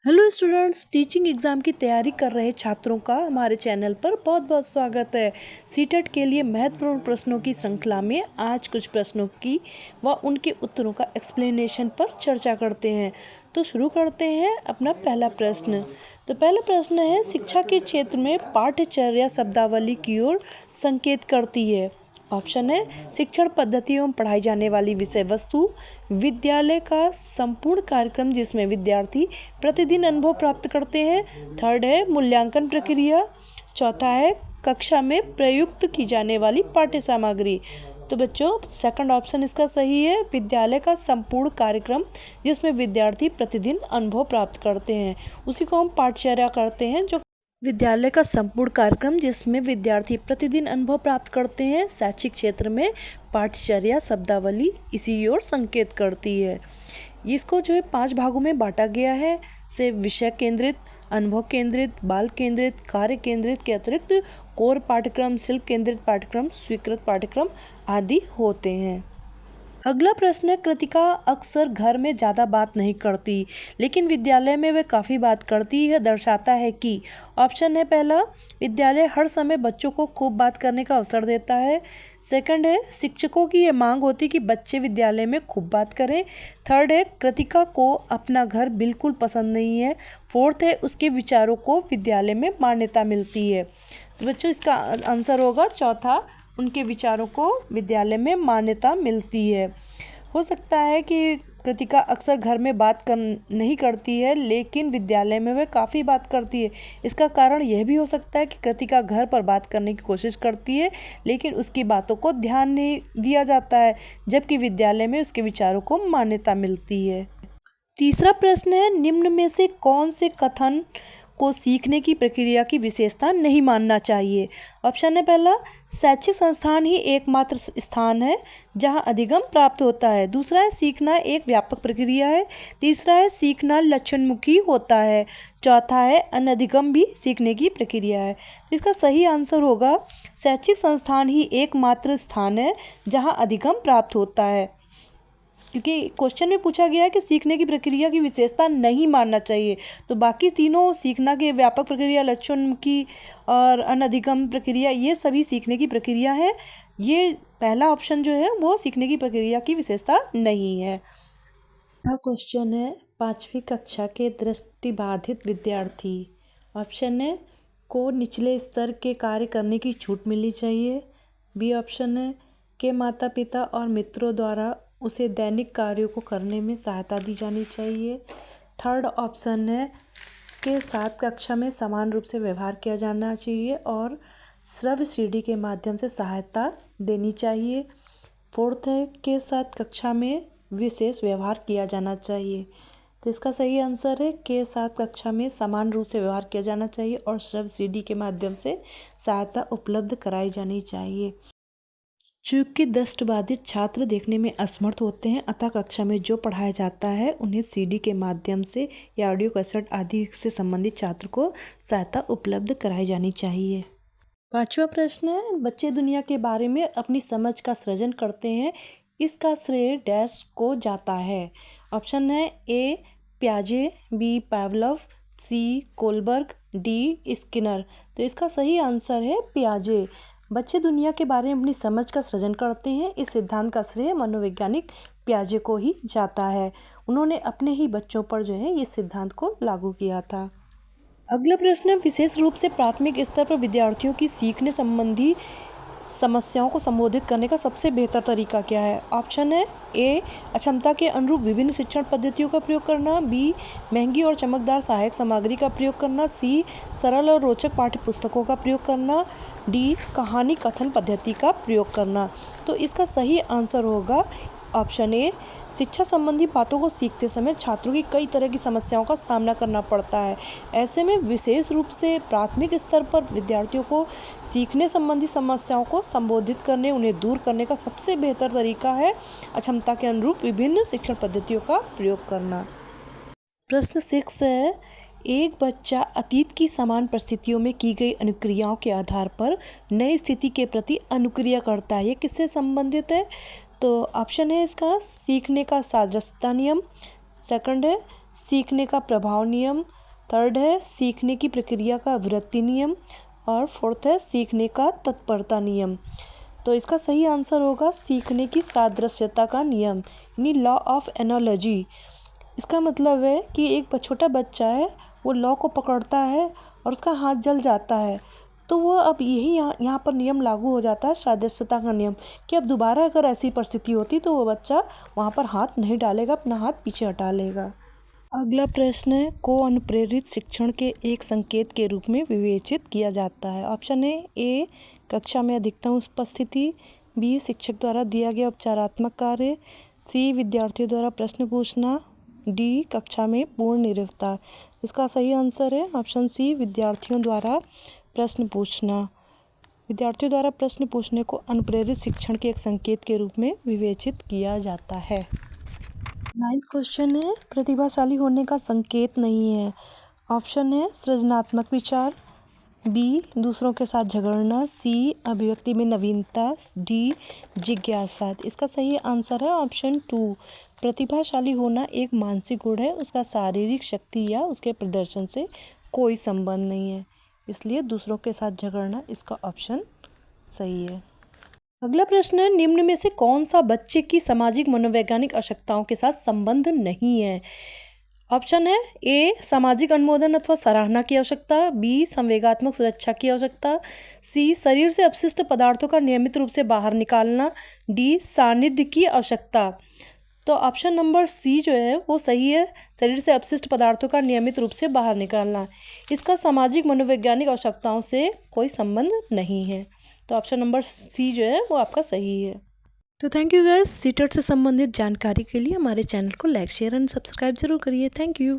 Hello students, teaching exam की तैयारी कर रहे छात्रों का हमारे चैनल पर बहुत बहुत स्वागत है। सीटेट के लिए महत्वपूर्ण प्रश्नों की श्रृंखला में आज कुछ प्रश्नों की व उनके उत्तरों का एक्सप्लेनेशन पर चर्चा करते हैं। तो शुरू करते हैं अपना पहला प्रश्न। तो पहला प्रश्न है, शिक्षा के क्षेत्र में पाठ्यचर्या शब्दावली की ओर संकेत करती है। ऑप्शन है शिक्षण पद्धतियों में पढ़ाई जाने वाली विषय वस्तु, विद्यालय का संपूर्ण कार्यक्रम जिसमें विद्यार्थी प्रतिदिन अनुभव प्राप्त करते हैं। थर्ड है मूल्यांकन प्रक्रिया। चौथा है कक्षा में प्रयुक्त की जाने वाली पाठ्य सामग्री। तो बच्चों सेकंड ऑप्शन इसका सही है, विद्यालय का संपूर्ण कार्यक्रम जिसमें विद्यार्थी प्रतिदिन अनुभव प्राप्त करते हैं, उसी को हम पाठ्यचर्या करते हैं। जो विद्यालय का संपूर्ण कार्यक्रम जिसमें विद्यार्थी प्रतिदिन अनुभव प्राप्त करते हैं, शैक्षिक क्षेत्र में पाठ्यचर्या शब्दावली इसी ओर संकेत करती है। इसको जो है 5 भागों में बांटा गया है, से विषय केंद्रित, अनुभव केंद्रित, बाल केंद्रित, कार्य केंद्रित के अतिरिक्त कोर पाठ्यक्रम, शिल्प केंद्रित पाठ्यक्रम, स्वीकृत पाठ्यक्रम आदि होते हैं। अगला प्रश्न है, कृतिका अक्सर घर में ज़्यादा बात नहीं करती लेकिन विद्यालय में वह काफ़ी बात करती है, दर्शाता है कि। ऑप्शन है पहला, विद्यालय हर समय बच्चों को खूब बात करने का अवसर देता है। सेकंड है, शिक्षकों की ये मांग होती कि बच्चे विद्यालय में खूब बात करें। थर्ड है, कृतिका को अपना घर बिल्कुल पसंद नहीं है। फोर्थ है, उसके विचारों को विद्यालय में मान्यता मिलती है। तो बच्चों इसका आंसर होगा चौथा, उनके विचारों को विद्यालय में मान्यता मिलती है। हो सकता है कि कृतिका अक्सर घर में बात नहीं करती है लेकिन विद्यालय में वह काफ़ी बात करती है। इसका कारण यह भी हो सकता है कि कृतिका घर पर बात करने की कोशिश करती है लेकिन उसकी बातों को ध्यान नहीं दिया जाता है, जबकि विद्यालय में उसके विचारों को मान्यता मिलती है। तीसरा प्रश्न है, निम्न में से कौन से कथन को सीखने की प्रक्रिया की विशेषता नहीं मानना चाहिए। ऑप्शन है पहला, शैक्षिक संस्थान ही एकमात्र स्थान है जहां अधिगम प्राप्त होता है। दूसरा है, सीखना एक व्यापक प्रक्रिया है। तीसरा है, सीखना लक्षणमुखी होता है। चौथा है, अनधिगम भी सीखने की प्रक्रिया है। इसका सही आंसर होगा, शैक्षिक संस्थान ही एकमात्र स्थान है जहाँ अधिगम प्राप्त होता है, क्योंकि क्वेश्चन में पूछा गया है कि सीखने की प्रक्रिया की विशेषता नहीं मानना चाहिए। तो बाकी तीनों, सीखना की व्यापक प्रक्रिया, लक्षण की और अनधिगम प्रक्रिया, ये सभी सीखने की प्रक्रिया है। ये पहला ऑप्शन जो है वो सीखने की प्रक्रिया की विशेषता नहीं है। क्वेश्चन है, 5वीं कक्षा के दृष्टिबाधित विद्यार्थी। ऑप्शन है को निचले स्तर के कार्य करने की छूट मिलनी चाहिए। बी ऑप्शन है के माता पिता और मित्रों द्वारा उसे दैनिक कार्यों को करने में सहायता दी जानी चाहिए। थर्ड ऑप्शन है के साथ कक्षा में समान रूप से व्यवहार किया जाना चाहिए और श्रव्य सीढ़ी के माध्यम से सहायता देनी चाहिए। फोर्थ है के साथ कक्षा में विशेष व्यवहार किया जाना चाहिए। तो इसका सही आंसर है के साथ कक्षा में समान रूप से व्यवहार किया जाना चाहिए और श्रव्य सीढ़ी के माध्यम से सहायता उपलब्ध कराई जानी चाहिए। चूँकि दृष्टिबाधित छात्र देखने में असमर्थ होते हैं, अतः कक्षा में जो पढ़ाया जाता है उन्हें सीडी के माध्यम से या ऑडियो कैसेट आदि से संबंधित छात्र को सहायता उपलब्ध कराई जानी चाहिए। 5वां प्रश्न है, बच्चे दुनिया के बारे में अपनी समझ का सृजन करते हैं, इसका श्रेय डैश को जाता है। ऑप्शन है ए प्याजे, बी पावलोव, सी कोलबर्ग, डी स्किनर। तो इसका सही आंसर है प्याजे। बच्चे दुनिया के बारे में अपनी समझ का सृजन करते हैं, इस सिद्धांत का श्रेय मनोवैज्ञानिक प्याजे को ही जाता है। उन्होंने अपने ही बच्चों पर जो है इस सिद्धांत को लागू किया था। अगला प्रश्न है, विशेष रूप से प्राथमिक स्तर पर विद्यार्थियों की सीखने संबंधी समस्याओं को संबोधित करने का सबसे बेहतर तरीका क्या है। ऑप्शन है ए अक्षमता के अनुरूप विभिन्न शिक्षण पद्धतियों का प्रयोग करना, बी महंगी और चमकदार सहायक सामग्री का प्रयोग करना, सी सरल और रोचक पाठ्य पुस्तकों का प्रयोग करना, डी कहानी कथन पद्धति का प्रयोग करना। तो इसका सही आंसर होगा ऑप्शन ए, शिक्षा संबंधी बातों को सीखते समय छात्रों की कई तरह की समस्याओं का सामना करना पड़ता है। ऐसे में विशेष रूप से प्राथमिक स्तर पर विद्यार्थियों को सीखने संबंधी समस्याओं को संबोधित करने, उन्हें दूर करने का सबसे बेहतर तरीका है अक्षमता के अनुरूप विभिन्न शिक्षण पद्धतियों का प्रयोग करना। प्रश्न 6 है, एक बच्चा अतीत की समान परिस्थितियों में की गई अनुक्रियाओं के आधार पर नई स्थिति के प्रति अनुक्रिया करता है, ये किससे संबंधित है। तो ऑप्शन है इसका सीखने का सादृश्यता नियम। सेकंड है सीखने का प्रभाव नियम, थर्ड है सीखने की प्रक्रिया का वृत्ति नियम, और फोर्थ है सीखने का तत्परता नियम। तो इसका सही आंसर होगा सीखने की सादृश्यता का नियम, यानी लॉ ऑफ एनालॉजी। इसका मतलब है कि एक छोटा बच्चा है, वो लॉ को पकड़ता है और उसका हाथ जल जाता है, तो वो अब यही यहाँ पर नियम लागू हो जाता है, सादृश्यता का नियम, कि अब दोबारा अगर ऐसी परिस्थिति होती तो वो बच्चा वहाँ पर हाथ नहीं डालेगा, अपना हाथ पीछे हटा लेगा। अगला प्रश्न है, को अनुप्रेरित शिक्षण के एक संकेत के रूप में विवेचित किया जाता है। ऑप्शन है ए कक्षा में अधिकतम उपस्थिति, बी शिक्षक द्वारा दिया गया उपचारात्मक कार्य, सी विद्यार्थियों द्वारा प्रश्न पूछना, डी कक्षा में पूर्ण निरवता। इसका सही आंसर है ऑप्शन सी विद्यार्थियों द्वारा प्रश्न पूछना। विद्यार्थियों द्वारा प्रश्न पूछने को अनुप्रेरित शिक्षण के एक संकेत के रूप में विवेचित किया जाता है। 9th क्वेश्चन है, प्रतिभाशाली होने का संकेत नहीं है। ऑप्शन है सृजनात्मक विचार, बी दूसरों के साथ झगड़ना, सी अभिव्यक्ति में नवीनता, डी जिज्ञासा। इसका सही आंसर है ऑप्शन 2। प्रतिभाशाली होना एक मानसिक गुण है, उसका शारीरिक शक्ति या उसके प्रदर्शन से कोई संबंध नहीं है, इसलिए दूसरों के साथ झगड़ना इसका ऑप्शन सही है। अगला प्रश्न है, निम्न में से कौन सा बच्चे की सामाजिक मनोवैज्ञानिक आवश्यकताओं के साथ संबंध नहीं है। ऑप्शन है ए सामाजिक अनुमोदन अथवा सराहना की आवश्यकता, बी संवेगात्मक सुरक्षा की आवश्यकता, सी शरीर से अपशिष्ट पदार्थों का नियमित रूप से बाहर निकालना, डी सानिध्य की आवश्यकता। तो ऑप्शन नंबर सी जो है वो सही है, शरीर से अपशिष्ट पदार्थों का नियमित रूप से बाहर निकालना। इसका सामाजिक मनोवैज्ञानिक आवश्यकताओं से कोई संबंध नहीं है, तो ऑप्शन नंबर सी जो है वो आपका सही है। तो थैंक यू गाइस, सीटेट से संबंधित जानकारी के लिए हमारे चैनल को लाइक शेयर एंड सब्सक्राइब जरूर करिए। Thank you.